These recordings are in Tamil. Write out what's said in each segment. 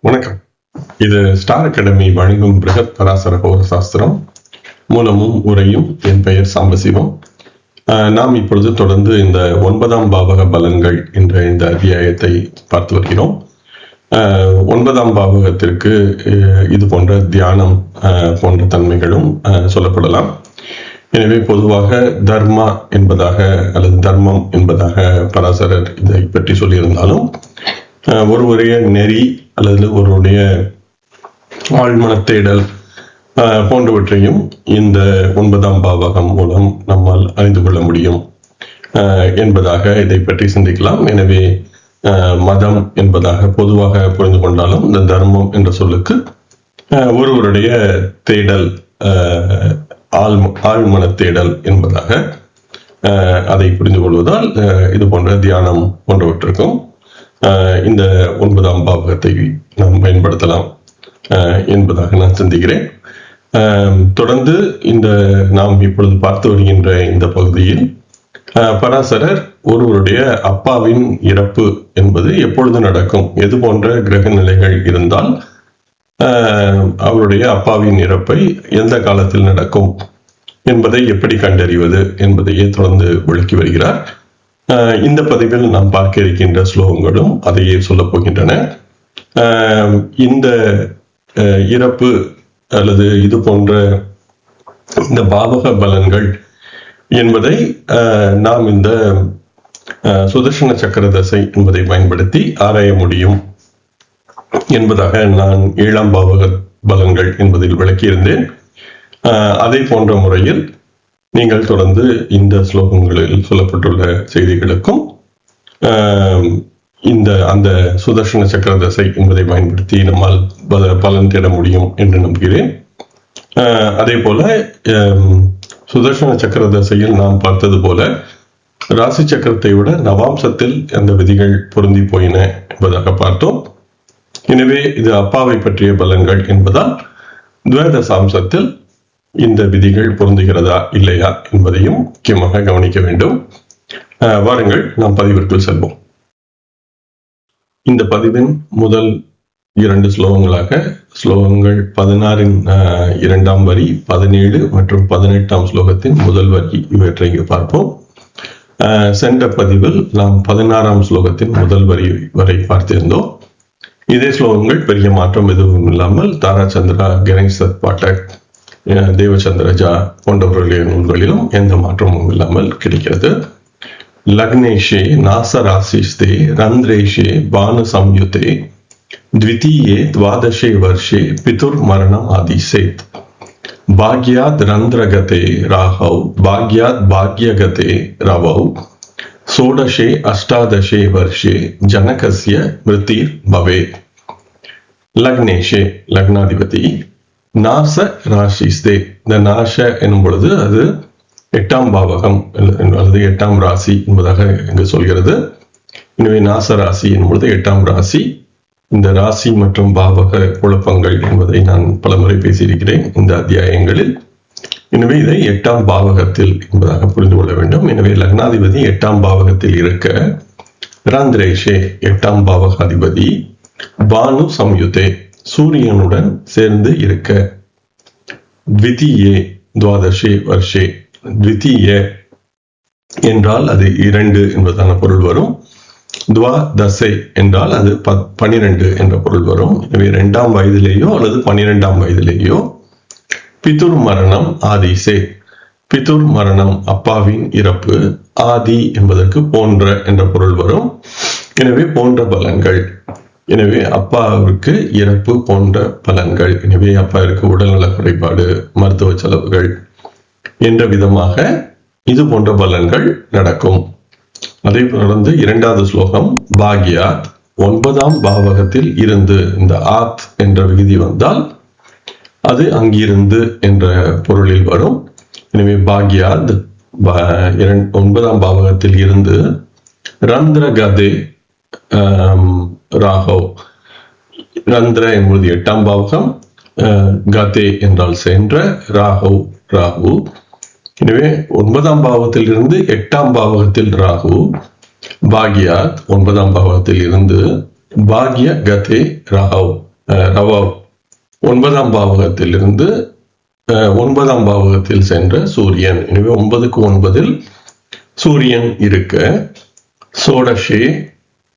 வணக்கம். இது ஸ்டார் அகாடமி வழங்கும் பிருகத் பராசர ஹோர சாஸ்திரம் மூலமும் உரையும். என் பெயர் சாம்பசிவம். நாம் இப்பொழுது தொடர்ந்து இந்த 9ஆம் பாவக பலன்கள் என்ற இந்த அத்தியாயத்தை பார்த்து வருகிறோம். 9ஆம் பாவகத்திற்கு இது போன்ற தியானம் போன்ற தன்மைகளும் சொல்லப்படலாம். எனவே பொதுவாக தர்மா என்பதாக அல்லது தர்மம் என்பதாக பராசரர் இதை பற்றி சொல்லியிருந்தாலும், ஒருவருடைய நெறி அல்லது ஒருவருடைய ஆழ்மன தேடல் போன்றவற்றையும் இந்த 9ஆம் பாவகம் மூலம் நம்மால் அறிந்து கொள்ள முடியும் என்பதாக இதை பற்றி சிந்திக்கலாம். எனவே மதம் என்பதாக பொதுவாக புரிந்து கொண்டாலும், இந்த தர்மம் என்ற சொல்லுக்கு ஒருவருடைய தேடல், ஆழ்மன தேடல் என்பதாக அதை புரிந்து கொள்வதால் இது போன்ற தியானம் போன்றவற்றுக்கும் இந்த 9ஆம் பாவகத்தை நாம் பயன்படுத்தலாம் என்பதாக நான் சிந்திக்கிறேன். தொடர்ந்து நாம் இப்பொழுது பார்த்து வருகின்ற இந்த பகுதியில் பராசரர் ஒருவருடைய அப்பாவின் இறப்பு என்பது எப்பொழுது நடக்கும், எது போன்ற கிரக நிலைகள் இருந்தால் அவருடைய அப்பாவின் இறப்பை எந்த காலத்தில் நடக்கும் என்பதை எப்படி கண்டறிவது என்பதையே தொடர்ந்து விளக்கி வருகிறார். இந்த பதிவில் நாம் பார்க்க இருக்கின்ற ஸ்லோகங்களும் அதையே சொல்ல போகின்றன. இந்த இறப்பு அல்லது இது போன்ற இந்த பாவக பலன்கள் என்பதை நாம் இந்த சுதர்சன சக்கர தசை என்பதை பயன்படுத்தி ஆராய முடியும் என்பதாக நான் 7ஆம் பாவக பலன்கள் என்பதில் விளக்கியிருந்தேன். அதை போன்ற முறையில் நீங்கள் தொடர்ந்து இந்த ஸ்லோகங்களில் சொல்லப்பட்டுள்ள செய்திகளுக்கும் அந்த சுதர்சன சக்கர தசை என்பதை பயன்படுத்தி நம்மால் பலன் தேட முடியும் என்று நம்புகிறேன். அதே போல சுதர்சன சக்கர தசையில் நாம் பார்த்தது போல ராசி சக்கரத்தை விட நவாம்சத்தில் அந்த விதிகள் பொருந்தி போயின என்பதாக பார்த்தோம். எனவே இது அப்பாவை பற்றிய பலன்கள் என்பதால் துவேதசாம்சத்தில் இந்த விதிகள் பொருந்துகிறதா இல்லையா என்பதையும் முக்கியமாக கவனிக்க வேண்டும். வாருங்கள், நாம் பதிவிற்குள் செல்வோம். இந்த பதிவின் முதல் 2 ஸ்லோகங்களாக ஸ்லோகங்கள் 16இன் 2ஆம் வரி, 17 மற்றும் 18ஆம் ஸ்லோகத்தின் முதல் வரி இவற்றை இங்கு பார்ப்போம். சென்ற பதிவில் நாம் 16ஆம் ஸ்லோகத்தின் முதல் வரி வரை பார்த்திருந்தோம். இதே ஸ்லோகங்கள் பெரிய மாற்றம் எதுவும் இல்லாமல் தாராச்சந்திரா, கணேஷ் சத் பாட்டக், தேவச்சந்திரஜா போன்றவர்களுடைய நூல்களிலும் எந்த மாற்றமும் இல்லாமல் கிடைக்கிறது. லக்னேஷே நாசராசிஸ்தே ரந்திரேஷே பானு சம்யுதே த்விதீயே துவாதசே வர்ஷே பிதுர் மரணம் ஆதிசேத் பாக்யாத் ரந்திரகதே ராகவ் பாக்யாத் பாக்யகதே ரவௌ சோடசே அஷ்டாதசே வர்ஷே ஜனகஸ்ய மிருதிர் பவேத். லக்னேஷே லக்னாதிபதி, நாச ராசிஸ்தே, இந்த நாச எனும் பொழுது அது 8ஆம் பாவகம் அல்லது 8ஆம் ராசி என்பதாக இங்கு சொல்கிறது. எனவே நாச ராசி என்னும் பொழுது 8ஆம் ராசி. இந்த ராசி மற்றும் பாவக குழப்பங்கள் என்பதை நான் பலமுறை பேசியிருக்கிறேன் இந்த அத்தியாயங்களில். எனவே இதை 8ஆம் பாவகத்தில் என்பதாக புரிந்து கொள்ள வேண்டும். எனவே லக்னாதிபதி 8ஆம் பாவகத்தில் இருக்க, ரந்திரேஷே 8ஆம் பாவகாதிபதி, பானு சம்யுதே சூரியனுடன் சேர்ந்து இருக்க, த்விதீயே துவாதசே வர்ஷே, த்விதீய என்றால் அது 2 என்பதான பொருள் வரும். துவாதசை என்றால் அது 12 என்ற பொருள் வரும். எனவே 2ஆம் வயதிலேயோ அல்லது 12ஆம் வயதிலேயோ. பிதுர் மரணம் ஆதிசே, பிதுர் மரணம் அப்பாவின் இறப்பு, ஆதி என்பதற்கு போன்ற என்ற பொருள் வரும். எனவே போன்ற பலன்கள். எனவே அப்பாவிற்கு இறப்பு போன்ற பலன்கள். எனவே அப்பாவிற்கு உடல்நல குறைபாடு, மருத்துவ செலவுகள் என்ற விதமாக இது போன்ற பலன்கள் நடக்கும். அதை தொடர்ந்து 2வது ஸ்லோகம், பாக்யாத் 9ஆம் பாவகத்தில் இருந்து, இந்த ஆத் என்ற விகுதி வந்தால் அது அங்கிருந்து என்ற பொருளில் வரும். எனவே பாக்யாத் 9ஆம் பாவகத்தில் இருந்து, ரந்திரகதே ராகவ், ரந்திர என்பது 8ஆம் பாவகம், கதே என்றால் சென்ற, ராகவ் ராகு. எனவே 9ஆம் பாவத்தில் இருந்து 8ஆம் பாவகத்தில் ராகு, பாக்யாத் 9ஆம் பாவகத்தில் இருந்து பாக்ய கதே ராகவ் ரவா 9ஆம் பாவகத்திலிருந்து 9ஆம் பாவகத்தில் சென்ற சூரியன். எனவே 9க்கு 9இல் சூரியன் இருக்க சோடசே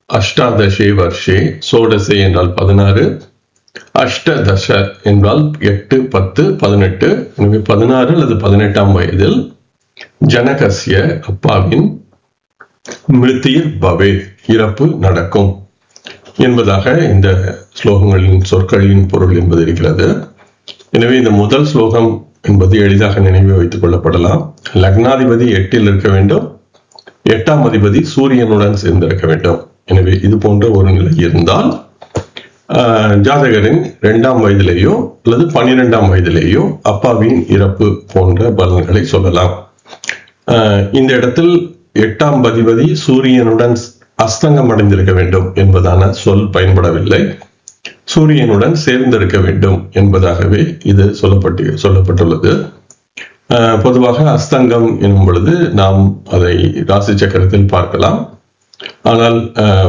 அஷ்டாதசே வர்ஷே, சோடசே என்றால் 16, அஷ்டதச என்றால் 8, 10, 18. எனவே 16 அல்லது 18ஆம் வயதில் ஜனகஸ்ய அப்பாவின் மிருத்திர் பவே, இறப்பு நடக்கும் என்பதாக இந்த ஸ்லோகங்களின் சொற்களின் பொருள் என்பது இருக்கிறது. எனவே இந்த முதல் ஸ்லோகம் என்பது எளிதாக நினைவில் வைத்துக் கொள்ளப்படலாம். லக்னாதிபதி 8இல் இருக்க வேண்டும், 8ஆம் அதிபதி சூரியனுடன் சேர்ந்திருக்க வேண்டும். எனவே இது போன்ற ஒரு நிலை இருந்தால் ஜாதகரின் 2ஆம் வயதிலேயோ அல்லது 12ஆம் வயதிலேயோ அப்பாவின் இறப்பு போன்ற பலன்களை சொல்லலாம். இந்த இடத்தில் 8ஆம் அதிபதி சூரியனுடன் அஸ்தங்கம் அடைந்திருக்க வேண்டும் என்பதான சொல் பயன்படவில்லை. சூரியனுடன் சேர்ந்திருக்க வேண்டும் என்பதாகவே இது சொல்லப்பட்டுள்ளது. பொதுவாக அஸ்தங்கம் எனும் பொழுது நாம் அதை ராசி சக்கரத்தில் பார்க்கலாம். ஆனால்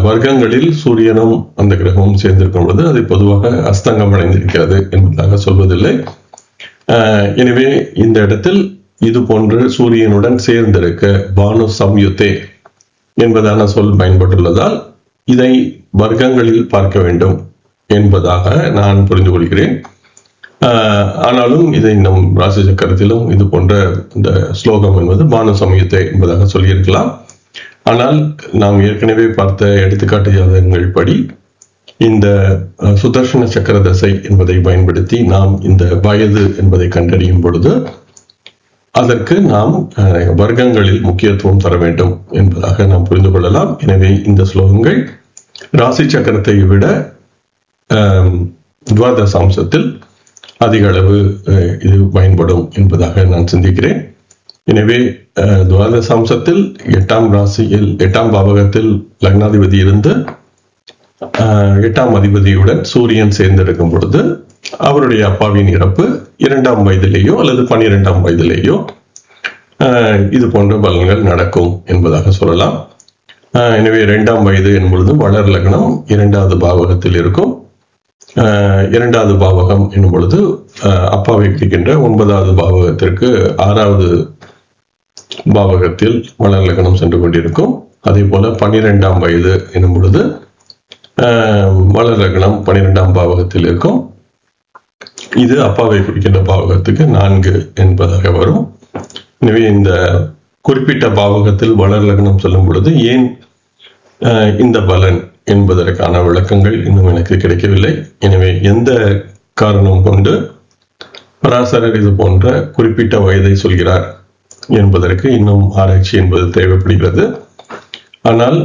வர்க்கங்களில் சூரியனும் அந்த கிரகமும் சேர்ந்திருக்கும் பொழுது அதை பொதுவாக அஸ்தங்கம் அடைந்திருக்கிறது என்பதாக சொல்வதில்லை. எனவே இந்த இடத்தில் இது போன்று சூரியனுடன் சேர்ந்திருக்க பானு சம்யுத்தே என்பதான சொல் பயன்பட்டுள்ளதால் இதை வர்க்கங்களில் பார்க்க வேண்டும் என்பதாக நான் புரிந்து கொள்கிறேன். ஆனாலும் இதை நம் ராசி சக்கரத்திலும் இது போன்ற இந்த ஸ்லோகம் என்பது பானு சமயத்தை என்பதாக சொல்லியிருக்கலாம். ஆனால் நாம் ஏற்கனவே பார்த்த எடுத்துக்காட்டு ஜாதகங்கள் படி இந்த சுதர்சன சக்கர தசை என்பதை பயன்படுத்தி நாம் இந்த வயது என்பதை கண்டறியும் பொழுது அதற்கு நாம் வர்க்கங்களில் முக்கியத்துவம் தர வேண்டும் என்பதாக நாம் புரிந்து கொள்ளலாம். எனவே இந்த ஸ்லோகங்கள் ராசி சக்கரத்தை விட துவாதசாம்சத்தில் அதிக அளவு இது பயன்படும் என்பதாக நான் சிந்திக்கிறேன். எனவே துவாதசாம்சத்தில் 8ஆம் ராசியில் 8ஆம் பாவகத்தில் லக்னாதிபதி இருந்து 8ஆம் அதிபதியுடன் சூரியன் சேர்ந்திருக்கும் பொழுது அவருடைய அப்பாவின் இறப்பு 2ஆம் வயதிலேயோ அல்லது 12ஆம் வயதிலேயோ இது போன்ற பலன்கள் நடக்கும் என்பதாக சொல்லலாம். எனவே 2ஆம் வயது என்பொழுது வளர் லக்னம் 2வது பாவகத்தில் இருக்கும். 2வது பாவகம் என்னும் பொழுது அப்பாவை குறிக்கின்ற 9வது பாவகத்திற்கு 6வது பாவகத்தில் வளர் லக்னம் சென்று கொண்டிருக்கும். அதே போல 12ஆம் வயது என்னும் பொழுது வளர் லக்னம் 12ஆம் பாவகத்தில் இருக்கும். இது அப்பாவை குறிக்கின்ற பாவகத்துக்கு 4 என்பதாக வரும். எனவே இந்த குறிப்பிட்ட பாவகத்தில் வளர் லக்னம் சொல்லும் பொழுது ஏன் இந்த பலன் என்பதற்கான விளக்கங்கள் இன்னும் எனக்கு கிடைக்கவில்லை. எனவே எந்த காரணம் கொண்டு பராசரர் இது போன்ற குறிப்பிட்ட வயதை சொல்கிறார் என்பதற்கு இன்னும் ஆராய்ச்சி என்பது தேவைப்படுகிறது. ஆனால்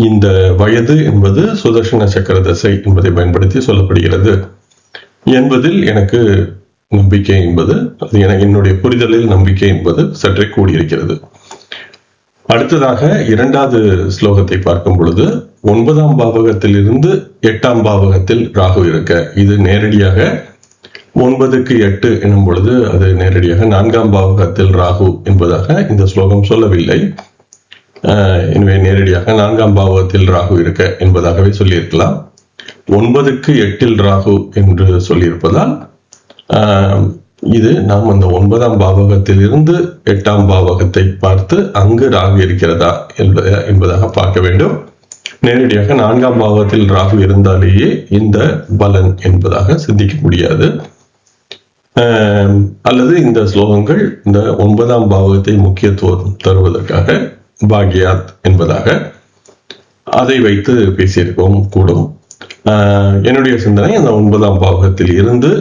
இந்த வயது என்பது சுதர்சன சக்கர தசை என்பதை பயன்படுத்தி சொல்லப்படுகிறது என்பதில் எனக்கு நம்பிக்கை என்பது என்னுடைய புரிதலில் நம்பிக்கை என்பது சற்றே கூடியிருக்கிறது. அடுத்ததாக 2வது ஸ்லோகத்தை பார்க்கும் பொழுது 9ஆம் பாவகத்தில் இருந்து 8ஆம் பாவகத்தில் ராகு இருக்க, இது நேரடியாக 9க்கு 8 எனும் பொழுது அது நேரடியாக 4ஆம் பாவகத்தில் ராகு என்பதாக இந்த ஸ்லோகம் சொல்லவில்லை. எனவே நேரடியாக 4ஆம் பாவகத்தில் ராகு இருக்க என்பதாகவே சொல்லியிருக்கலாம். 9க்கு 8இல் ராகு என்று சொல்லியிருப்பதால் இது நாம் அந்த 9ஆம் பாவகத்தில் இருந்து 8ஆம் பாவகத்தை பார்த்து அங்கு ராகு இருக்கிறதா என்பதாக பார்க்க வேண்டும். நேரடியாக 4ஆம் பாவகத்தில் ராகு இருந்தாலேயே இந்த பலன் என்பதாக சிந்திக்க முடியாது. அல்லது இந்த ஸ்லோகங்கள் இந்த 9ஆம் பாவகத்தை முக்கியத்துவம் தருவதற்காக பாக்யாத் என்பதாக அதை வைத்து பேசியிருக்கவும் கூடும். என்னுடைய சிந்தனை அந்த 9ஆம் பாவகத்தில் இருந்து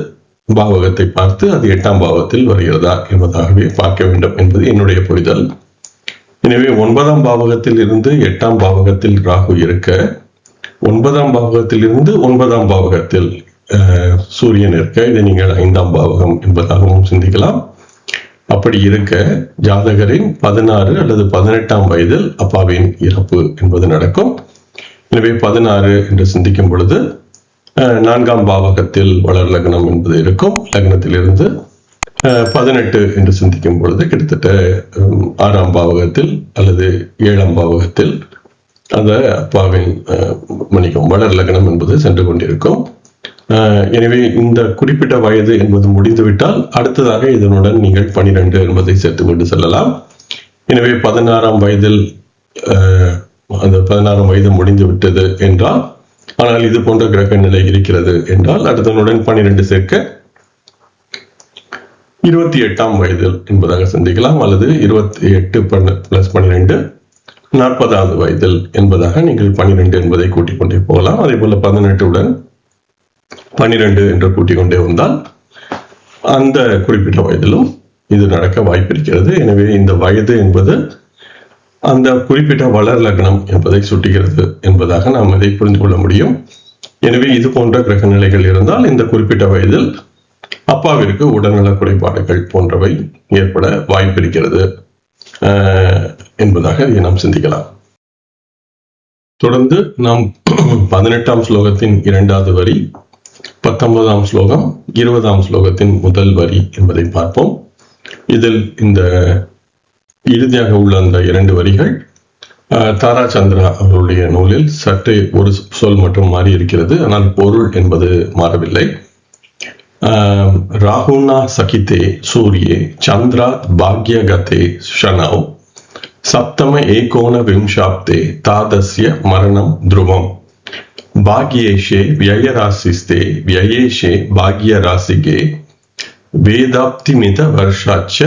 பாவகத்தை பார்த்து அது 8ஆம் பாவகத்தில் வருகிறதா என்பதாகவே பார்க்க வேண்டும் என்பது என்னுடைய புரிதல். எனவே 9ஆம் பாவகத்தில் இருந்து 8ஆம் பாவகத்தில் ராகு இருக்க, 9ஆம் பாவகத்தில் இருந்து 9ஆம் பாவகத்தில் சூரியன் இருக்க, இதை நீங்கள் 5ஆம் பாவகம் என்பதாகவும் சிந்திக்கலாம். அப்படி இருக்க ஜாதகரின் 16 அல்லது 18ஆம் வயதில் அப்பாவின் இறப்பு என்பது நடக்கும். எனவே 16 என்று சிந்திக்கும் பொழுது 4ஆம் பாவகத்தில் வளர் லக்னம் என்பது இருக்கும். லக்னத்திலிருந்து 18 என்று சிந்திக்கும் பொழுது கிட்டத்தட்ட 6ஆம் பாவகத்தில் அல்லது 7ஆம் பாவகத்தில் அந்த அப்பாவின் வளர் லக்னம் என்பது சென்று கொண்டிருக்கும். எனவே இந்த குறிப்பிட்ட வயது என்பது முடிந்துவிட்டால் அடுத்ததாக இதனுடன் நீங்கள் 12 என்பதை சேர்த்து கொண்டு செல்லலாம். எனவே 16ஆம் வயதில் அந்த 16ஆம் வயது முடிந்து விட்டது என்றால், ஆனால் இது போன்ற கிரக நிலை இருக்கிறது என்றால் அதனுடன் 12 சேர்க்க 28ஆம் வயதில் என்பதாக சிந்திக்கலாம். அல்லது 28 பிளஸ் 12 40வது வயதில் என்பதாக நீங்கள் 12 என்பதை கூட்டிக் கொண்டே போகலாம். அதே போல 18 உடன் 12 என்று கூட்டிக் கொண்டே வந்தால் அந்த குறிப்பிட்ட வயதிலும் இது நடக்க வாய்ப்பு இருக்கிறது. எனவே இந்த வயது என்பது அந்த குறிப்பிட்ட வளர் லக்னம் என்பதை சுட்டுகிறது என்பதாக நாம் இதை புரிந்து கொள்ள முடியும். எனவே இது போன்ற கிரக நிலைகள் இருந்தால் இந்த குறிப்பிட்ட வயதில் அப்பாவிற்கு உடல்நல குறைபாடுகள் போன்றவை ஏற்பட வாய்ப்பு இருக்கிறது என்பதாக இதை நாம் சிந்திக்கலாம். தொடர்ந்து நாம் 18ஆம் ஸ்லோகத்தின் 2வது வரி, 19ஆம் ஸ்லோகம், 20ஆம் ஸ்லோகத்தின் முதல் வரி என்பதை பார்ப்போம். இதில் இந்த இறுதியாக உள்ள அந்த 2 வரிகள் தாராச்சந்திரா அவர்களுடைய நூலில் சற்றே ஒரு சொல் மட்டும் மாறி இருக்கிறது, ஆனால் பொருள் என்பது மாறவில்லை. ராகுனா சகிதே சூரியே சந்திராத் பாக்யகதே ஷனவ் சப்தம ஏகோன விம்சாப்தே தாதஸ்ய மரணம் த்ருவம் பாக்யேஷே வியயராசிஸ்தே வியயேஷே பாக்யராசிகே வேதாப்திமித வருஷாச்ச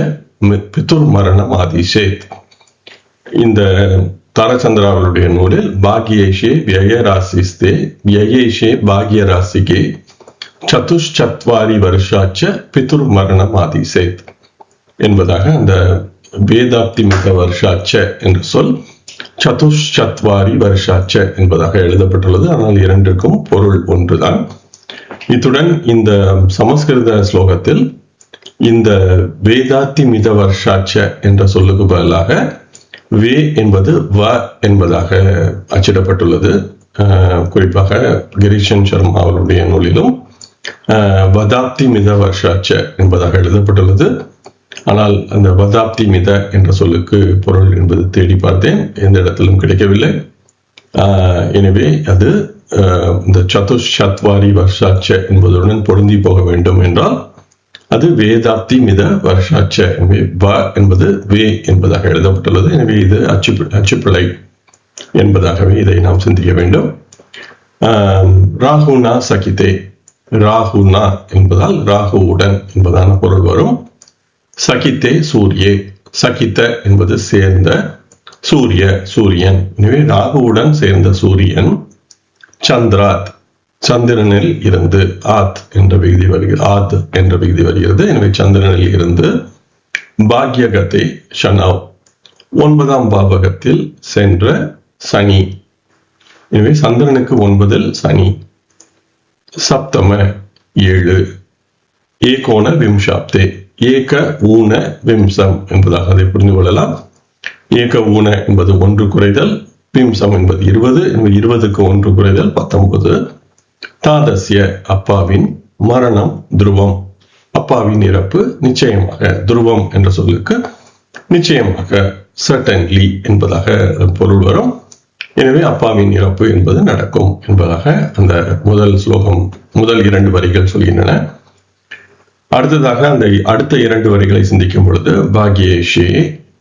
பிதுர் மரணம் ஆதிசேத். இந்த தாரச்சந்திராவளுடைய நூலில் பாக்யேஷே வியயராசிஸ்தே வியயேஷே பாக்யராசிகே சதுஷ்சத்வாரி வருஷாச்ச பிதுர் மரணம் ஆதிசேத் என்பதாக அந்த வேதாப்தி மிக வருஷாச்ச என்ற சொல் சதுஷ்சத்வாரி வருஷாச்ச என்பதாக எழுதப்பட்டுள்ளது. ஆனால் இரண்டுக்கும் பொருள் ஒன்றுதான். இத்துடன் இந்த சமஸ்கிருத ஸ்லோகத்தில் இந்த வேதாத்தி மித வருஷாச்ச என்ற சொல்லுக்கு பதிலாக வே என்பது வ என்பதாக அச்சிடப்பட்டுள்ளது. குறிப்பாக கிரீஷன் சர்மா அவருடைய நூலிலும் வதாப்தி மித வருஷாச்ச என்பதாக எழுதப்பட்டுள்ளது. ஆனால் அந்த வதாப்தி மித என்ற சொல்லுக்கு பொருள் என்பது தேடி பார்த்தேன், எந்த இடத்திலும் கிடைக்கவில்லை. எனவே அது இந்த சதுஷ்சத்வாரி வருஷாச்ச என்பதுடன் பொருந்தி போக வேண்டும் என்றால் அது வேதாப்தி மித வருஷாச்ச. வ என்பது வே என்பதாக எழுதப்பட்டுள்ளது. எனவே இது அச்சுப்பிழை என்பதாகவே இதை நாம் சிந்திக்க வேண்டும். ராகுனா சகிதே, ராகுனா என்பதால் ராகுவுடன் என்பதான பொருள் வரும். சகிதே சூரியே, சகித என்பது சேர்ந்த, சூரியன். எனவே ராகுவுடன் சேர்ந்த சூரியன் சந்திராத் சந்திரனில் இருந்து, ஆத் என்ற விகுதி வருகிறது. எனவே சந்திரனில் இருந்து பாக்யகதே ஷனவ் 9ஆம் பாவகத்தில் சென்ற சனி. எனவே சந்திரனுக்கு 9இல் சனி. சப்தம 7, ஏகோண விம்சாப்தே, ஏக ஊன விம்சம் என்பதாக அதை புரிந்து கொள்ளலாம். ஏக ஊன என்பது 1 குறைதல், விம்சம் என்பது 20, 20க்கு 1 குறைதல் 19. தாதஸ்ய அப்பாவின், மரணம் துருவம், அப்பாவின் இறப்பு நிச்சயமாக, துருவம் என்ற சொல்லுக்கு நிச்சயமாக, சர்டன்லி என்பதாக பொருள் வரும். எனவே அப்பாவின் இறப்பு என்பது நடக்கும் என்பதாக அந்த முதல் 2 வரிகள் சொல்கின்றன. அடுத்ததாக அந்த அடுத்த 2 வரிகளை சிந்திக்கும் பொழுது பாக்யேஷே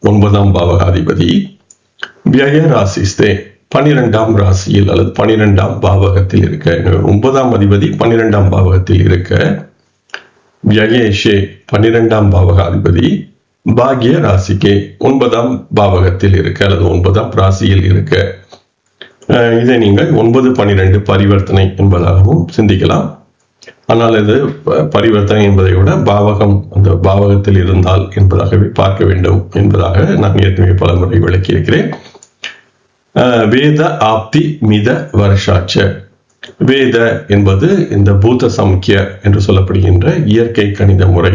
9ஆம் பாவகாதிபதி, வியய ராசிஸ்தே 12ஆம் ராசியில் அல்லது 12ஆம் பாவகத்தில் இருக்க, 9ஆம் அதிபதி 12ஆம் பாவகத்தில் இருக்க, வியயேஷே 12ஆம் பாவகாதிபதி பாக்ய ராசிக்கே 9ஆம் பாவகத்தில் இருக்க அல்லது 9ஆம் ராசியில் இருக்க. இதை நீங்கள் 9-12 பரிவர்த்தனை என்பதாகவும் சிந்திக்கலாம். ஆனால் இது பரிவர்த்தனை என்பதை விட பாவகம், அந்த பாவகத்தில் இருந்தால் என்பதாகவே பார்க்க வேண்டும் என்பதாக நான் ஏற்கனவே பல முறை விளக்கியிருக்கிறேன். வேத ஆப்தி மித வருஷாச்ச. வேத என்பது இந்த பூத சமுக்கிய என்று சொல்லப்படுகின்ற இயற்கை கணித முறை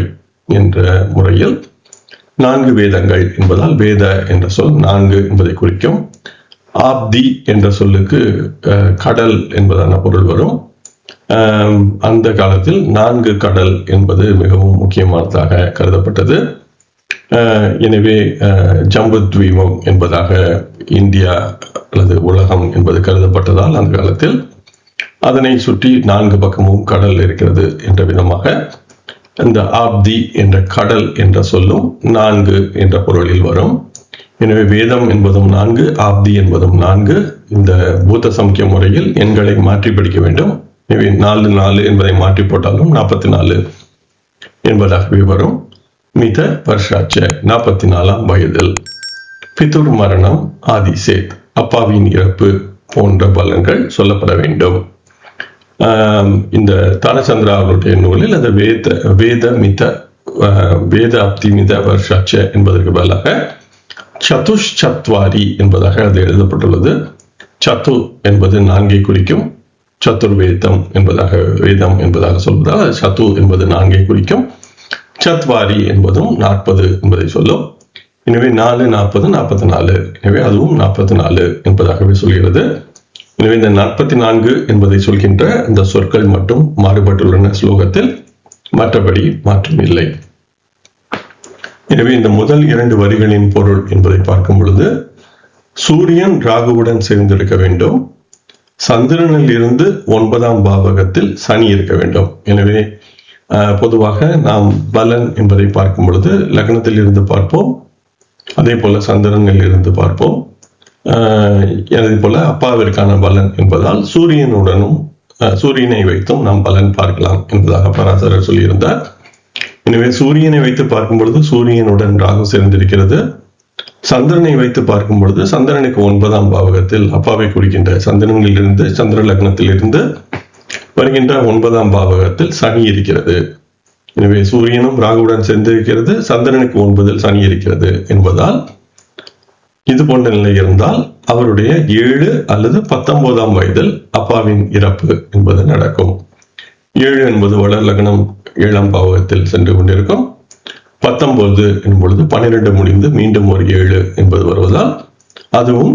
என்ற முறையில் 4 வேதங்கள் என்பதால் வேத என்ற சொல் 4 என்பதை குறிக்கும். ஆப்தி என்ற சொல்லுக்கு கடல் என்பதான பொருள் வரும். அந்த காலத்தில் 4 கடல் என்பது மிகவும் முக்கியமானதாக கருதப்பட்டது. எனவே அதனை சுற்றி 4 பக்கமும் கடல் இருக்கிறது என்ற விதமாக இந்த ஆப்தி என்ற கடல் என்ற சொல்லும் 4 என்ற பொருளில் வரும். எனவே வேதம் என்பதும் 4, ஆப்தி என்பதும் 4. இந்த பூத சம்கிய முறையில் எண்களை மாற்றி படிக்க வேண்டும். எனவே 4 என்பதை மாற்றி போட்டாலும் 44 என்பதாகவே வரும். மித வருஷாச்ச 44ஆம் வயதில். பிதுர் மரணம் ஆதிசேத் அப்பாவின் இறப்பு போன்ற பலன்கள் சொல்லப்பட வேண்டும். இந்த தானச்சந்திரா அவருடைய நூலில் அந்த வேத அப்தி மித வருஷாச்ச என்பதற்கு பதிலாக சத்துஷ்சத்வாரி என்பதாக அது எழுதப்பட்டுள்ளது. சத்து என்பது 4ஐ குறிக்கும், சத்துர்வேதம் என்பதாக வேதம் என்பதாக சொல்வதால் சத்து என்பது 4ஐ குறிக்கும், சத்வாரி என்பதும் 40 என்பதை சொல்லும். எனவே 4, 40, 44. எனவே அதுவும் 44 என்பதாகவே சொல்கிறது. எனவே இந்த 44 என்பதை சொல்கின்ற இந்த சொற்கள் மட்டும் மாறுபட்டுள்ளன ஸ்லோகத்தில், மற்றபடி மாற்றம் இல்லை. எனவே இந்த முதல் 2 வரிகளின் பொருள் என்பதை பார்க்கும் பொழுது, சூரியன் ராகுவுடன் சேர்ந்திருக்க வேண்டும், சந்திரனில் இருந்து 9ஆம் பாவகத்தில் சனி இருக்க வேண்டும். எனவே பொதுவாக நாம் பலன் என்பதை பார்க்கும் பொழுது லக்னத்தில் இருந்து பார்ப்போம், அதே போல சந்திரனில் இருந்து பார்ப்போம், அதே போல அப்பாவிற்கான பலன் என்பதால் சூரியனை வைத்தும் நாம் பலன் பார்க்கலாம் என்பதாக பராசரர் சொல்லியிருந்தார். எனவே சூரியனை வைத்து பார்க்கும் பொழுது சூரியனுடன் ராகு சேர்ந்திருக்கிறது. சந்திரனை வைத்து பார்க்கும் பொழுது சந்திரனுக்கு 9ஆம் பாவகத்தில் அப்பாவை குறிக்கின்ற சந்திரனில் இருந்து, சந்திர லக்னத்தில் இருந்து வருகின்ற 9ஆம் பாவகத்தில் சனி இருக்கிறது. எனவே சூரியனும் ராகுவுடன் சேர்ந்திருக்கிறது, சந்திரனுக்கு 9இல் சனி இருக்கிறது என்பதால் இது போன்ற நிலை இருந்தால் அவருடைய 7 அல்லது 19ஆம் வயதில் அப்பாவின் இறப்பு என்பது நடக்கும். 7 என்பது வளர் லக்னம் 7ஆம் பாவகத்தில் சென்று கொண்டிருக்கும். 19 என்பொழுது 12 முடிந்து மீண்டும் ஒரு 7 என்பது வருவதால் அதுவும்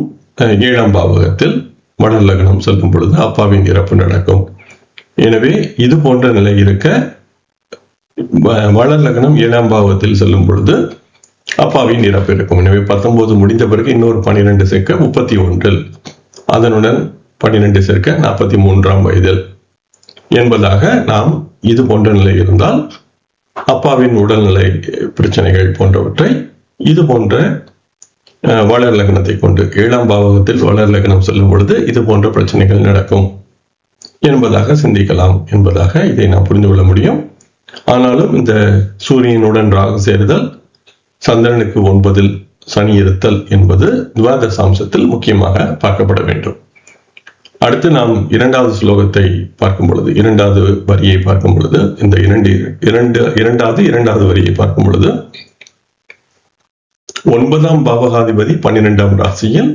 7ஆம் பாவகத்தில் வளர் லக்னம் செல்லும் பொழுது அப்பாவின் இறப்பு நடக்கும். எனவே இது போன்ற நிலை இருக்க வளர் லக்னம் 7ஆம் பாவகத்தில் செல்லும் பொழுது அப்பாவின் இறப்பு இருக்கும். எனவே 19 முடிந்த பிறகு இன்னொரு 12 சேர்க்க 31, அதனுடன் 12 சேர்க்க 43ஆம் வயதில் என்பதாக நாம் இது போன்ற நிலை இருந்தால் அப்பாவின் உடல்நிலை பிரச்சனைகள் போன்றவற்றை இது போன்ற வளர் லக்னத்தை கொண்டு 7ஆம் பாவகத்தில் வளர் லக்னம் செல்லும் பொழுது இது போன்ற பிரச்சனைகள் நடக்கும் என்பதாக சிந்திக்கலாம் என்பதாக இதை நாம் புரிந்து கொள்ள முடியும். ஆனாலும் இந்த சூரியனுடன் ராகு சேருதல், சந்திரனுக்கு 9இல் சனி இருத்தல் என்பது துவாதசாம்சத்தில் முக்கியமாக பார்க்கப்பட வேண்டும். அடுத்து நாம் 2வது ஸ்லோகத்தை பார்க்கும் பொழுது, 2வது வரியை பார்க்கும் பொழுது, இந்த 2வது வரியை பார்க்கும் பொழுது 9ஆம் பாவகாதிபதி 12ஆம் ராசியில்,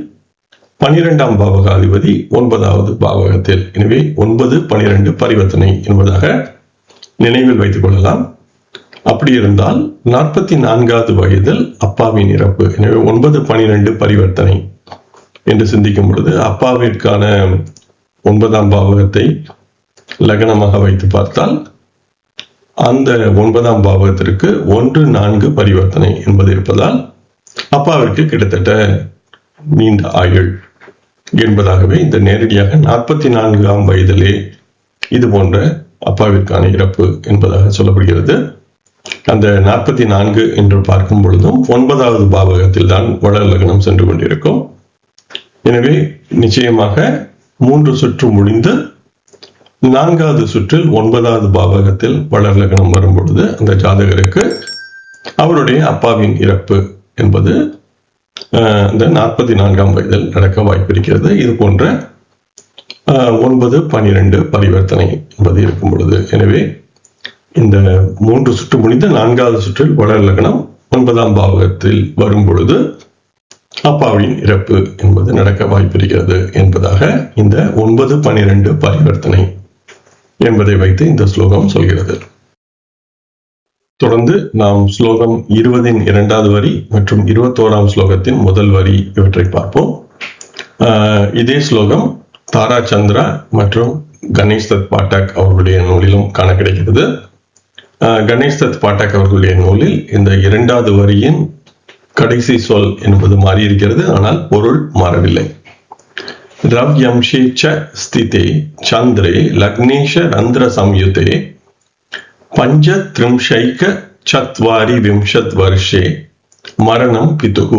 12ஆம் பாவகாதிபதி 9வது பாவகத்தில். எனவே 9, 12 பரிவர்த்தனை என்பதாக நினைவில் வைத்துக் கொள்ளலாம். அப்படி இருந்தால் 44வது வயதில் அப்பாவின் இறப்பு. எனவே 9, 12 பரிவர்த்தனை என்று சிந்திக்கும் பொழுது அப்பாவிற்கான 9ஆம் பாவகத்தை லக்னமாக வைத்து பார்த்தால் அந்த 9ஆம் பாவகத்திற்கு 1, 4 பரிவர்த்தனை என்பது இருப்பதால் அப்பாவிற்கு கிட்டத்தட்ட நீண்ட ஆயுள் என்பதாகவே இந்த நேரடியாக 44ஆம் வயதிலே இது போன்ற அப்பாவிற்கான இறப்பு என்பதாக சொல்லப்படுகிறது. அந்த 44 என்று பார்க்கும் பொழுதும் 9வது பாவகத்தில் தான் வளர் லக்னம் சென்று கொண்டிருக்கும். எனவே நிச்சயமாக 3 சுற்று முடிந்து 4வது சுற்றில் 9வது பாவகத்தில் வளர் லக்னம் வரும் பொழுது அந்த ஜாதகருக்கு அவருடைய அப்பாவின் இறப்பு என்பது அந்த 44ஆம் வயதில் நடக்க வாய்ப்பு இருக்கிறது. இது போன்ற 9, 12 பரிவர்த்தனை என்பது இருக்கும் பொழுது, எனவே இந்த 3 சுற்று முடிந்த 4வது சுற்றில் வளர் லக்னம் 9ஆம் பாவகத்தில் வரும் பொழுது அப்பாவின் இறப்பு என்பது நடக்க வாய்ப்பிருக்கிறது என்பதாக இந்த 9, 12 பரிவர்த்தனை என்பதை வைத்து இந்த ஸ்லோகம் சொல்கிறது. தொடர்ந்து நாம் ஸ்லோகம் 20இன் 2வது வரி மற்றும் 21ஆம் ஸ்லோகத்தின் முதல் வரி இவற்றை பார்ப்போம். இதே ஸ்லோகம் தாராச்சந்திரா மற்றும் கணேஷ் தத் பாட்டக் அவர்களுடைய நூலிலும் காண கிடைக்கிறது. கணேஷ் தத் பாட்டக் அவர்களுடைய நூலில் இந்த 2வது வரியின் கடைசி சொல் என்பது மாறியிருக்கிறது, ஆனால் பொருள் மாறவில்லை. रव्यंशे च स्थिते चंद्रे लग्नेश रंध्र संयुते पंचत्रिंशैक चत्वारि विंशत् वर्षे मरणं पितुः.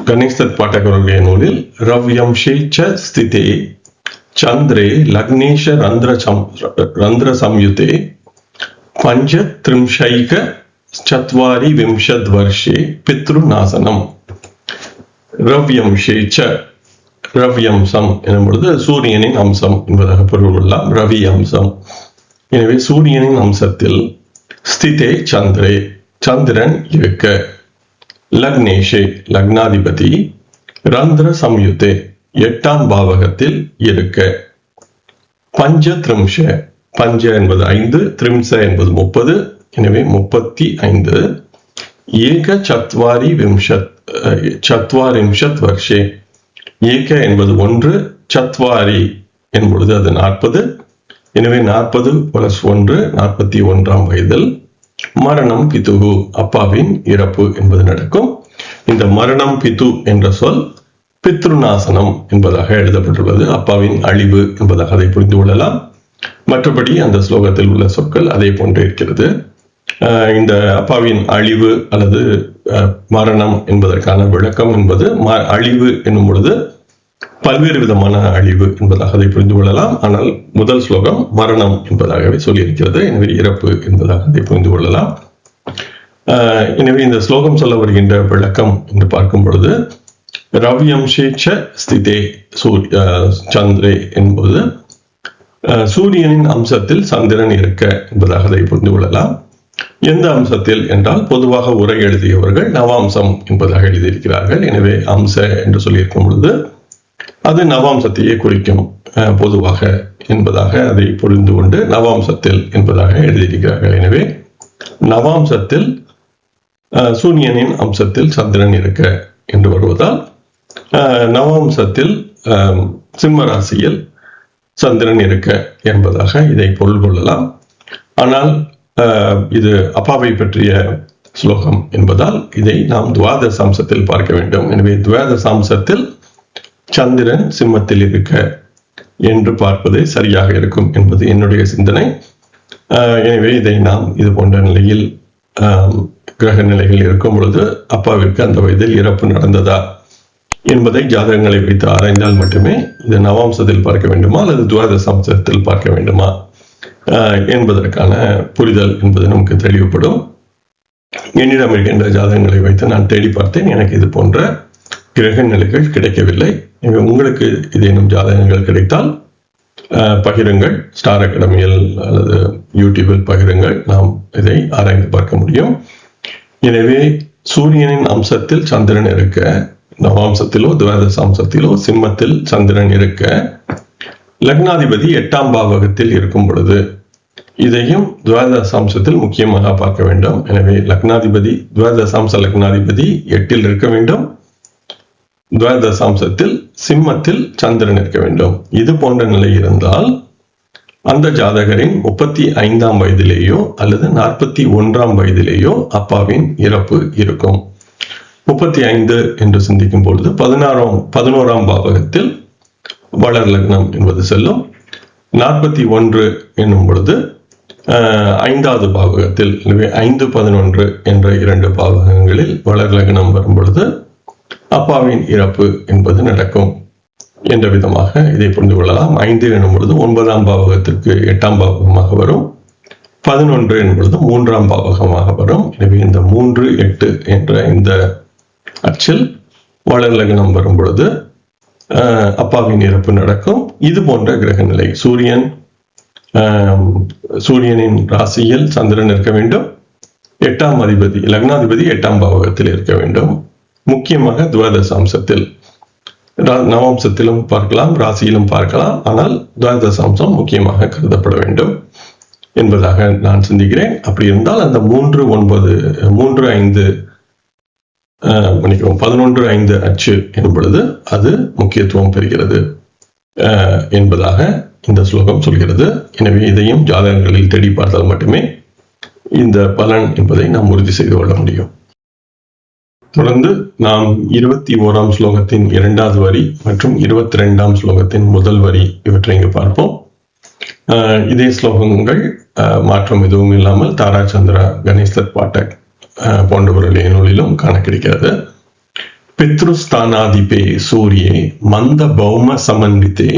गणेश दत्त पाठकरुடைய நூலில் रव्यंशे च स्थिते चंद्रे लग्नेश रंध्र संयुते पंचत्रिंशैक चत्वारि विंशत् वर्षे पितृनाशनम. ரவ்யம்சே ச, ரவ்யம்சம் எனும்பொழுது சூரியனின் அம்சம் என்பதாக பொருள் கொள்ளலாம். ரவி அம்சம். எனவே சூரியனின் அம்சத்தில் ஸ்திதே சந்திரே, சந்திரன் இருக்க, லக்னேஷே லக்னாதிபதி, ரந்திர சம்யுதே 8ஆம் பாவகத்தில் இருக்க, பஞ்சத்ரிம்ஷ, பஞ்ச என்பது 5, த்ரிம்ச என்பது 30, எனவே 35, ஏக சத்வாரி விம்சத் சத்வாரிம்ஷத் வருஷே, ஏக என்பது 1, சத்வாரி என்பொழுது அது 40, எனவே 40 + 1 41ஆம் வயதில் மரணம் பிதுகு, அப்பாவின் இறப்பு என்பது நடக்கும். இந்த மரணம் பிது என்ற சொல் பித்ருநாசனம் என்பதாக எழுதப்பட்டுள்ளது. அப்பாவின் அழிவு என்பதாக அதை புரிந்து கொள்ளலாம். மற்றபடி அந்த ஸ்லோகத்தில் உள்ள சொற்கள் அதே போன்று இருக்கிறது. இந்த அப்பாவின் அழிவு அல்லது மரணம் என்பதற்கான விளக்கம் என்பது, அழிவு என்னும் பொழுது பல்வேறு விதமான அழிவு என்பதாக அதை புரிந்து கொள்ளலாம். ஆனால் முதல் ஸ்லோகம் மரணம் என்பதாகவே சொல்லியிருக்கிறது. எனவே இறப்பு என்பதாக அதை புரிந்து கொள்ளலாம். எனவே இந்த ஸ்லோகம் சொல்ல வருகின்ற விளக்கம் என்று பார்க்கும் பொழுது, ரவ்யம்சே ச ஸ்திதே சந்திரே என்பது சூரியனின் அம்சத்தில் சந்திரன் இருக்க என்பதாக அதை புரிந்து கொள்ளலாம். எந்த அம்சத்தில் என்றால், பொதுவாக உரை எழுதியவர்கள் நவாம்சம் என்பதாக எழுதியிருக்கிறார்கள். எனவே அம்ச என்று சொல்லியிருக்கும் பொழுது அது நவாம்சத்தையே குறிக்கும் பொதுவாக என்பதாக அதை புரிந்து கொண்டு நவாம்சத்தில் என்பதாக எழுதியிருக்கிறார்கள். எனவே நவாம்சத்தில் சூரியனின் அம்சத்தில் சந்திரன் இருக்க என்று வருவதால், நவாம்சத்தில் சிம்ம ராசியில் சந்திரன் இருக்க என்பதாக இதை பொருள் கொள்ளலாம். ஆனால் இது அப்பாவை பற்றிய ஸ்லோகம் என்பதால் இதை நாம் துவாதச அம்சத்தில் பார்க்க வேண்டும். எனவே துவாதச அம்சத்தில் சந்திரன் சிம்மத்தில் இருக்க என்று பார்ப்பதே சரியாக இருக்கும் என்பது என்னுடைய சிந்தனை. எனவே இதை நாம் இது போன்ற நிலையில் கிரக நிலைகள் இருக்கும் பொழுது அப்பாவிற்கு அந்த வயதில் இறப்பு நடந்ததா என்பதை ஜாதகங்களை வைத்து ஆராய்ந்தால் மட்டுமே இது நவாம்சத்தில் பார்க்க வேண்டுமா அல்லது துவாதச அம்சத்தில் பார்க்க வேண்டுமா என்பதற்கான புரிதல் என்பது நமக்கு தெளிவுபடும். என்னிடம் இருக்கின்ற ஜாதகங்களை வைத்து நான் தேடி பார்த்தேன். எனக்கு இது போன்ற கிரக நிலைகள் கிடைக்கவில்லை. உங்களுக்கு ஏதேனும் ஜாதகங்கள் கிடைத்தால் பகிருங்கள். ஸ்டார் அகாடமியில் அல்லது யூடியூபில் பகிருங்கள். நாம் இதை ஆராய்ந்து பார்க்க முடியும். எனவே சூரியனின் அம்சத்தில் சந்திரன் இருக்க, நவாம்சத்திலோ துவாதச அம்சத்திலோ சிம்மத்தில் சந்திரன் இருக்க, லக்னாதிபதி 8ஆம் பாவகத்தில் இருக்கும் பொழுது இதையும் துவாதச அம்சத்தில் முக்கியமாக பார்க்க வேண்டும். எனவே லக்னாதிபதி, துவாதச அம்ச லக்னாதிபதி 8இல் இருக்க வேண்டும். துவாதச அம்சத்தில் சிம்மத்தில் சந்திரன் இருக்க வேண்டும். இது போன்ற நிலை இருந்தால் அந்த ஜாதகரின் 35ஆம் வயதிலேயோ அல்லது 41ஆம் வயதிலேயோ அப்பாவின் இறப்பு இருக்கும். 35 என்று சிந்திக்கும் பொழுது 11ஆம் பாவகத்தில் வளர் லக்னம் என்பது செல்லும். 41 என்னும் பொழுது 5வது பாவகத்தில், 5-11 என்ற 2 பாவகங்களில் வளர் லக்னம் வரும் பொழுது அப்பாவின் இறப்பு என்பது நடக்கும் என்ற விதமாக இதை புரிந்து கொள்ளலாம். 5 எனும் பொழுது 9ஆம் பாவகத்திற்கு 8ஆம் பாவகமாக வரும். 11 எனும் பொழுது 3ஆம் பாவகமாக வரும். எனவே இந்த 3, 8 என்ற இந்த அச்சில் வளர் லக்னம் வரும் பொழுது அப்பாவின் இறப்பு நடக்கும். இது போன்ற கிரக நிலை, சூரியனின் ராசியில் சந்திரன் இருக்க வேண்டும். 8ஆம் அதிபதி லக்னாதிபதி 8ஆம் பாவகத்தில் இருக்க வேண்டும். முக்கியமாக துவாதச அம்சத்தில், நவாம்சத்திலும் பார்க்கலாம், ராசியிலும் பார்க்கலாம். ஆனால் துவாதச அம்சம் முக்கியமாக கருதப்பட வேண்டும் என்பதாக நான் சிந்திக்கிறேன். அப்படி இருந்தால் அந்த 11-5 அச்சு எனும் பொழுது அது முக்கியத்துவம் பெறுகிறது என்பதாக இந்த ஸ்லோகம் சொல்கிறது. எனவே இதையும் ஜாதகங்களில் தேடி பார்த்தால் மட்டுமே இந்த பலன் என்பதை நாம் உறுதி செய்து கொள்ள முடியும். தொடர்ந்து நாம் 21ஆம் ஸ்லோகத்தின் 2வது வரி மற்றும் 22ஆம் ஸ்லோகத்தின் முதல் வரி இவற்றை இங்கு பார்ப்போம். இதே ஸ்லோகங்கள் மாற்றம் எதுவும் இல்லாமல் தாராச்சந்திரா, கணேஷ்தத் பாட்டக் போன்றவர்களுடைய நூலிலும் காண கிடைக்கிறது. பித்ருஸ்தானாதிபே சூரியே மந்த பௌம சமன்விதே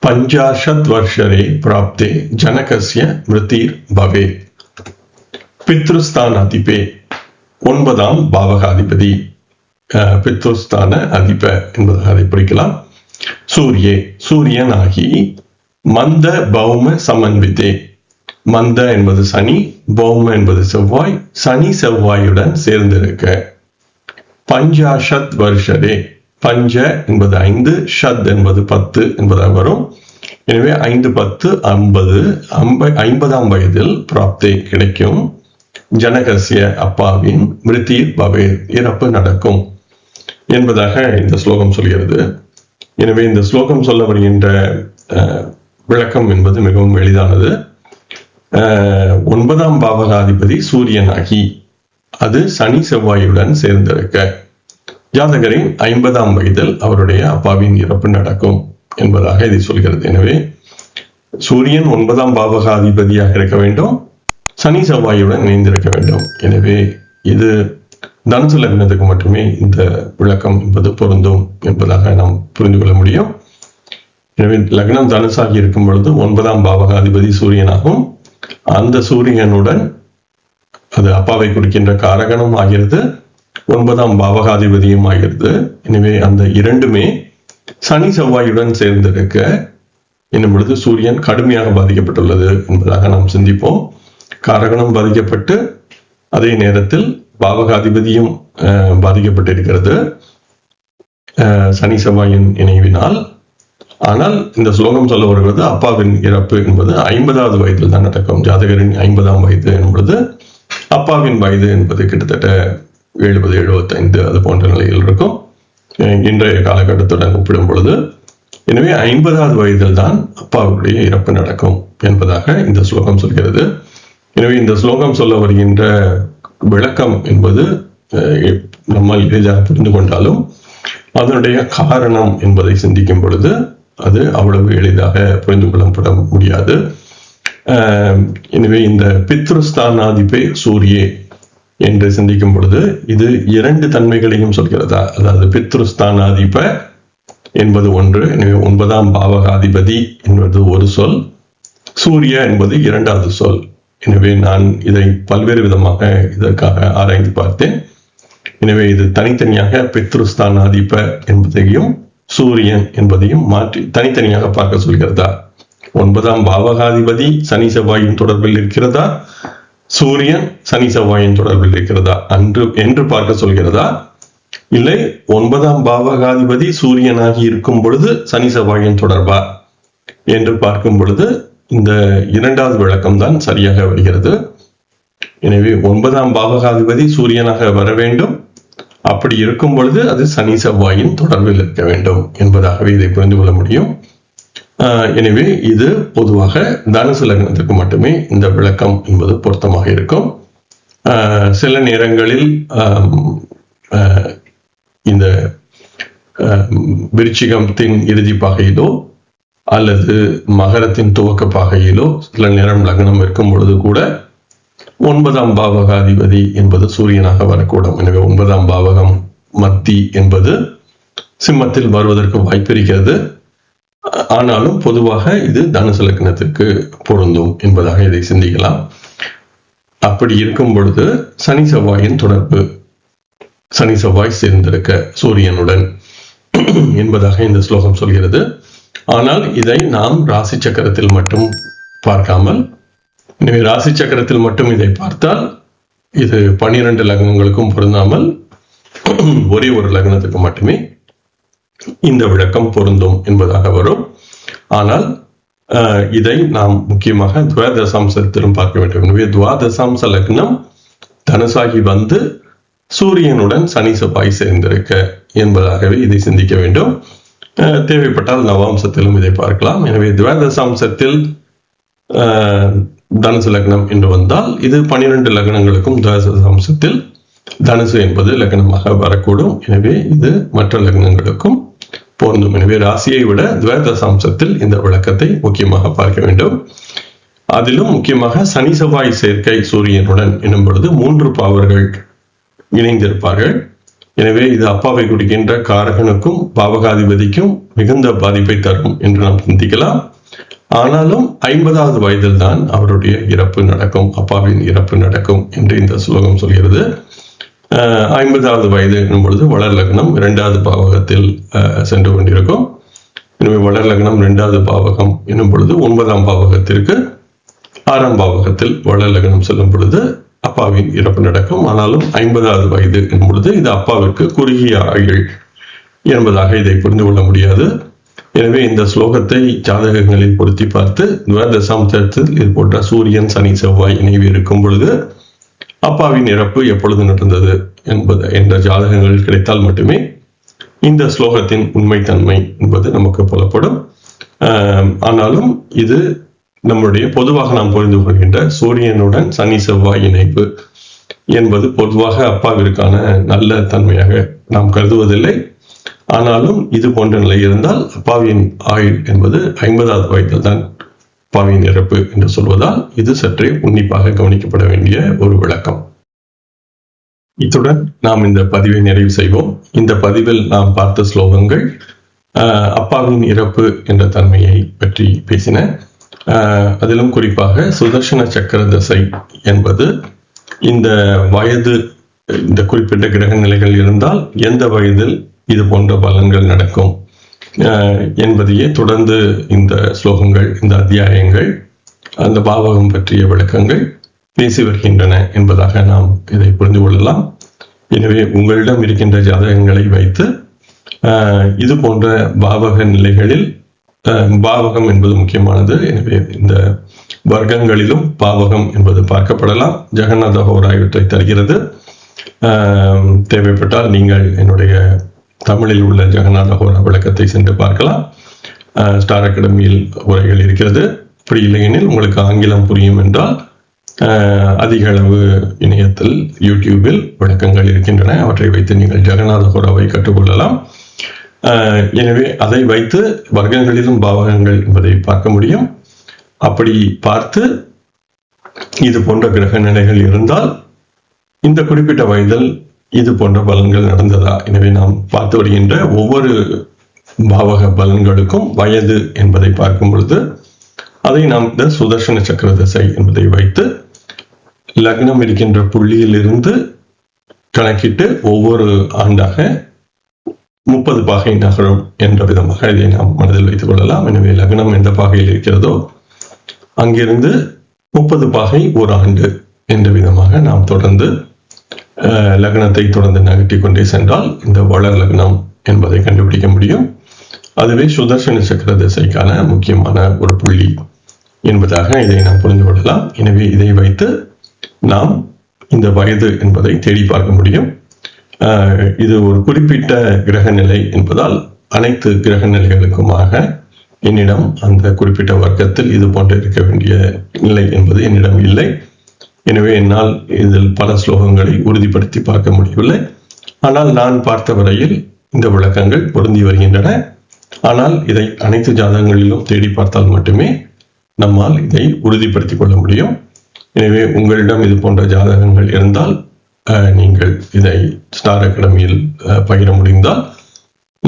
பஞ்சாஷத் வர்ஷரே பிராப்தே ஜனகஸ்ய மிருதிர் பவே. பித்ருஸ்தானாதிபே 9ஆம் பாவகாதிபதி, பித்ருஸ்தான அதிப என்பதாக அதை பிடிக்கலாம். சூரியே சூரியன் ஆகி, மந்த பௌம சமன்விதே, மந்த என்பது சனி, பௌம என்பது செவ்வாய், சனி செவ்வாயுடன் சேர்ந்திருக்க. பஞ்சாஷத் வர்ஷரே, பஞ்ச என்பது 5, ஷத் என்பது 10 என்பதாக வரும். எனவே 5 10 50, 50ஆம் வயதில் பிராப்தே கிடைக்கும். ஜனகசிய அப்பாவின் மிருதிர் பவே, இறப்பு நடக்கும் என்பதாக இந்த ஸ்லோகம் சொல்கிறது. எனவே இந்த ஸ்லோகம் சொல்ல வருகின்ற விளக்கம் என்பது மிகவும் எளிதானது. 9ஆம் பாவகாதிபதி சூரியனாகி, அது சனி செவ்வாயுடன் சேர்ந்திருக்க, ஜாதகரின் 50ஆம் வயதில் அவருடைய அப்பாவின் இறப்பு நடக்கும் என்பதாக இதை சொல்கிறது. எனவே சூரியன் 9ஆம் பாவகாதிபதியாக இருக்க வேண்டும், சனி செவ்வாயுடன் இணைந்திருக்க வேண்டும். எனவே இது தனுசு லக்னத்துக்கு மட்டுமே இந்த விளக்கம் என்பது பொருந்தும் என்பதாக நாம் புரிந்து கொள்ள முடியும். எனவே லக்னம் தனுசாகி இருக்கும் பொழுது 9ஆம் பாவகாதிபதி சூரியனாகும். அந்த சூரியனுடன் அது அப்பாவை குறிக்கின்ற காரகனும் ஆகிறது, 9ஆம் பாவகாதிபதியும் ஆகிறது. எனவே அந்த இரண்டுமே சனி செவ்வாயுடன் சேர்ந்திருக்க என்னும் பொழுது சூரியன் கடுமையாக பாதிக்கப்பட்டுள்ளது என்பதாக நாம் சிந்திப்போம். காரகனும் பாதிக்கப்பட்டு அதே நேரத்தில் பாவகாதிபதியும் பாதிக்கப்பட்டிருக்கிறது சனி செவ்வாயின் இணைவினால். ஆனால் இந்த ஸ்லோகம் சொல்ல வருவது அப்பாவின் இறப்பு என்பது 50வது வயதில் தான் நடக்கும். ஜாதகரின் 50ஆம் வயது என்பது, அப்பாவின் வயது என்பது கிட்டத்தட்ட 70 75 அது போன்ற நிலையில் இருக்கும் இன்றைய காலகட்டத்துடன் ஒப்பிடும் பொழுது. எனவே 50வது வயதில் தான் அப்பாவுடைய இறப்பு நடக்கும் என்பதாக இந்த ஸ்லோகம் சொல்கிறது. எனவே இந்த ஸ்லோகம் சொல்ல வருகின்ற விளக்கம் என்பது நம்மால் எளிதாக புரிந்து கொண்டாலும் அதனுடைய காரணம் என்பதை சிந்திக்கும் பொழுது அது அவ்வளவு எளிதாக புரிந்து கொள்ளப்பட முடியாது. எனவே இந்த பித்ருஸ்தானாதிபே சூரியே என்று சிந்திக்கும் பொழுது இது 2 தன்மைகளையும் சொல்கிறதா? அதாவது பித்ருஸ்தானாதிப என்பது ஒன்று, எனவே 9ஆம் பாவகாதிபதி என்பது ஒரு சொல், சூரிய என்பது 2வது சொல். எனவே நான் இதை பல்வேறு விதமாக இதற்காக ஆராய்ந்து பார்த்தேன். எனவே இது தனித்தனியாக பித்ருஸ்தானாதிப என்பதையும் சூரியன் என்பதையும் மாற்றி தனித்தனியாக பார்க்க சொல்கிறதா? 9ஆம் பாவகாதிபதி சனி செவ்வாயின் தொடர்பில் இருக்கிறதா, சூரியன் சனி செவ்வாயின் தொடர்பில் இருக்கிறதா என்று பார்க்க சொல்கிறதா? இல்லை 9ஆம் பாவகாதிபதி சூரியனாகி இருக்கும் பொழுது சனி செவ்வாயின் தொடர்பா என்று பார்க்கும் பொழுது இந்த 2வது விளக்கம் தான் சரியாக வருகிறது. எனவே 9ஆம் பாவகாதிபதி சூரியனாக வர வேண்டும், அப்படி இருக்கும் பொழுது அது சனி செவ்வாயின் தொடர்பில் இருக்க வேண்டும் என்பதாகவே இதை புரிந்து கொள்ள முடியும். எனவே இது பொதுவாக தனுசு லக்னத்துக்கு மட்டுமே இந்த விளக்கம் என்பது பொருத்தமாக இருக்கும். சில நேரங்களில் இந்த விருச்சிகத்தின் இறுதி பாகையிலோ அல்லது மகரத்தின் துவக்க பாகையிலோ சில நேரம் லக்னம் இருக்கும் பொழுது கூட 9ஆம் பாவகாதிபதி என்பது சூரியனாக வரக்கூடும். எனவே 9ஆம் பாவகம் மத்தி என்பது சிம்மத்தில் வருவதற்கு வாய்ப்பு இருக்கிறது. ஆனாலும் பொதுவாக இது தனுசு லக்னத்திற்கு பொருந்தும் என்பதாக இதை சிந்திக்கலாம். அப்படி இருக்கும் பொழுது சனி செவ்வாயின் தொடர்பு, சனி செவ்வாய் சேர்ந்திருக்க சூரியனுடன் என்பதாக இந்த ஸ்லோகம் சொல்கிறது. ஆனால் இதை நாம் ராசி சக்கரத்தில் மட்டும் பார்க்காமல், எனவே ராசி சக்கரத்தில் மட்டும் இதை பார்த்தால் இது 12 லக்னங்களுக்கும் பொருந்தாமல் ஒரே ஒரு லக்னத்துக்கு மட்டுமே இந்த விளக்கம் பொருந்தும் என்பதாக வரும். ஆனால் இதை நாம் முக்கியமாக துவாதசாம்சத்திலும் பார்க்க வேண்டும். எனவே துவாதசாம்ச லக்னம் தனுசாகி வந்து சூரியனுடன் சனி செவ்வாய் சேர்ந்திருக்க என்பதாகவே இதை சிந்திக்க வேண்டும். தேவைப்பட்டால் நவாம்சத்திலும் இதை பார்க்கலாம். எனவே துவாதசாம்சத்தில் தனுசு லக்னம் என்று வந்தால் இது 12 லக்னங்களுக்கும் துவாதசாம்சத்தில் தனுசு என்பது லக்னமாக வரக்கூடும். எனவே இது மற்ற லக்னங்களுக்கும் பொருந்தும். எனவே ராசியை விட துவாதசாம்சத்தில் இந்த விளக்கத்தை முக்கியமாக பார்க்க வேண்டும். அதிலும் முக்கியமாக சனி செவ்வாய் சேர்க்கை சூரியனுடன் எனும் பொழுது 3 பாவர்கள் இணைந்திருப்பார்கள். எனவே இது அப்பாவை குறிக்கின்ற காரகனுக்கும் பாவகாதிபதிக்கும் மிகுந்த பாதிப்பை தரும் என்று நாம் சிந்திக்கலாம். ஆனாலும் 50வது வயதில் தான் அவருடைய இறப்பு நடக்கும், அப்பாவின் இறப்பு நடக்கும் என்று இந்த ஸ்லோகம் சொல்கிறது. 50வது வயது என்னும் பொழுது வளர் லக்னம் 2வது பாவகத்தில் சென்று கொண்டிருக்கும். எனவே வளர் லக்னம் 2வது பாவகம் என்னும் பொழுது 9ஆம் பாவகத்திற்கு 6ஆம் பாவகத்தில் வளர் லக்னம் செல்லும் பொழுது அப்பாவின் இறப்பு நடக்கும். ஆனாலும் 50வது வயது என்னும் பொழுது இது அப்பாவிற்கு குறுகிய ஆயுள் என்பதாக இதை புரிந்து கொள்ள முடியாது. எனவே இந்த ஸ்லோகத்தை ஜாதகங்களில் பொருத்தி பார்த்து துவாதசாம்சத்தில் இது போன்ற சூரியன் சனி செவ்வாய் இணைவு இருக்கும் பொழுது அப்பாவின் இறப்பு எப்பொழுது நடந்தது என்ற ஜாதகங்கள் கிடைத்தால் மட்டுமே இந்த ஸ்லோகத்தின் உண்மைத்தன்மை என்பது நமக்கு புலப்படும். ஆனாலும் இது நம்முடைய பொதுவாக நாம் புரிந்து கொள்கின்ற சூரியனுடன் சனி செவ்வாய் இணைப்பு என்பது பொதுவாக அப்பாவிற்கான நல்ல தன்மையாக நாம் கருதுவதில்லை. ஆனாலும் இது போன்ற நிலை இருந்தால் அப்பாவின் ஆயுள் என்பது 50வது வயதில் தான் அப்பாவின் இறப்பு என்று சொல்வதால் இது சற்றே உன்னிப்பாக கவனிக்கப்பட வேண்டிய ஒரு விளக்கம். இத்துடன் நாம் இந்த பதிவை நிறைவு செய்வோம். இந்த பதிவில் நாம் பார்த்த ஸ்லோகங்கள் அப்பாவின் இறப்பு என்ற தன்மையை பற்றி பேசின. அதிலும் குறிப்பாக சுதர்சன சக்கர தசை என்பது இந்த வயது, இந்த குறிப்பிட்ட கிரக நிலைகள் இருந்தால் எந்த வயதில் இது போன்ற பலன்கள் நடக்கும் என்பதையே தொடர்ந்து இந்த ஸ்லோகங்கள், இந்த அத்தியாயங்கள், அந்த பாவகம் பற்றிய விளக்கங்கள் பேசி வருகின்றன என்பதாக நாம் இதை புரிந்து கொள்ளலாம். எனவே உங்களிடம் இருக்கின்ற ஜாதகங்களை வைத்து இது போன்ற பாவக நிலைகளில் பாவகம் என்பது முக்கியமானது. எனவே இந்த வர்க்கங்களிலும் பாவகம் என்பது பார்க்கப்படலாம். ஜெகநாத ஹோரா இவற்றை தருகிறது. தேவைப்பட்டால் நீங்கள் என்னுடைய தமிழில் உள்ள ஜெகநாத ஹோரா விளக்கத்தை சென்று பார்க்கலாம். ஸ்டார் அகாடமியில் உரைகள் இருக்கிறது. அப்படி இல்லையெனில் உங்களுக்கு ஆங்கிலம் புரியும் என்றால் அதிக அளவு இணையத்தில் யூடியூபில் விளக்கங்கள் இருக்கின்றன. அவற்றை வைத்து நீங்கள் ஜெகநாத ஹோராவை கற்றுக்கொள்ளலாம். எனவே அதை வைத்து வர்க்கங்களிலும் பாவகங்கள் என்பதை பார்க்க முடியும். அப்படி பார்த்து இது போன்ற கிரக நிலைகள் இருந்தால் இந்த குறிப்பிட்ட வயதில் இது போன்ற பலன்கள் நடந்ததா? எனவே நாம் பார்த்து வருகின்ற ஒவ்வொரு பாவக பலன்களுக்கும் வயது என்பதை பார்க்கும் பொழுது அதை நாம் இந்த சுதர்சன சக்கர தசை என்பதை வைத்து லக்னம் இருக்கின்ற புள்ளியில் இருந்து கணக்கிட்டு ஒவ்வொரு ஆண்டாக 30 பாகை நகரும் என்ற விதமாக இதை நாம் மனதில் வைத்துக் கொள்ளலாம். எனவே லக்னம் எந்த பாகையில் இருக்கிறதோ அங்கிருந்து 30 பாகை ஒரு ஆண்டு என்ற விதமாக நாம் தொடர்ந்து லக்னத்தை தொடர்ந்து நகர்த்தி கொண்டே சென்றால் இந்த வளர் லக்னம் என்பதை கண்டுபிடிக்க முடியும். அதுவே சுதர்சன சக்கர திசைக்கான முக்கியமான ஒரு புள்ளி என்பதாக இதை நாம் புரிந்து கொள்ளலாம். எனவே இதை வைத்து நாம் இந்த வயது என்பதை தேடி பார்க்க முடியும். இது ஒரு குறிப்பிட்ட கிரக நிலை என்பதால் அனைத்து கிரக நிலைகளுக்குமாக என்னிடம் அந்த குறிப்பிட்ட வர்க்கத்தில் இது போன்று இருக்க வேண்டிய நிலை என்பது என்னிடம் இல்லை. எனவே என்னால் இதில் பல ஸ்லோகங்களை உறுதிப்படுத்தி பார்க்க முடியவில்லை. ஆனால் நான் பார்த்த வரையில் இந்த விளக்கங்கள் பொருந்தி வருகின்றன. ஆனால் இதை அனைத்து ஜாதகங்களிலும் தேடி பார்த்தால் மட்டுமே நம்மால் இதை உறுதிப்படுத்திக் கொள்ள முடியும். எனவே உங்களிடம் இது போன்ற ஜாதகங்கள் இருந்தால் நீங்கள் இதை ஸ்டார் அகாடமியில் பகிர முடிந்தால்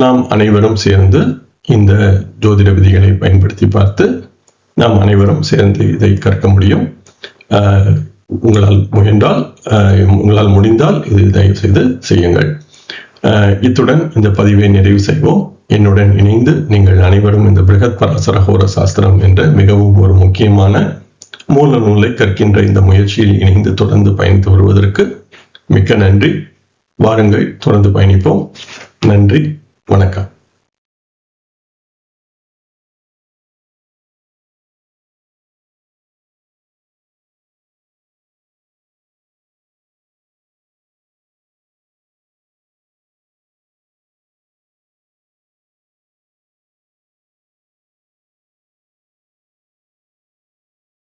நாம் அனைவரும் சேர்ந்து இந்த ஜோதிட விதிகளை பயன்படுத்தி பார்த்து நாம் அனைவரும் சேர்ந்து இதை கற்க முடியும். உங்களால் முடிந்தால் இது தயவு செய்து செய்யுங்கள். இத்துடன் இந்த பதிவை நிறைவு செய்வோம். என்னுடன் இணைந்து நீங்கள் அனைவரும் இந்த பிருகத் பராசர ஹோர சாஸ்திரம் என்ற மிகவும் ஒரு முக்கியமான மூல நூலை கற்கின்ற இந்த முயற்சியில் இணைந்து தொடர்ந்து பயணித்து வருவதற்கு மிக்க நன்றி. வாருங்கள், தொடர்ந்து பயணிப்போம். நன்றி, வணக்கம்.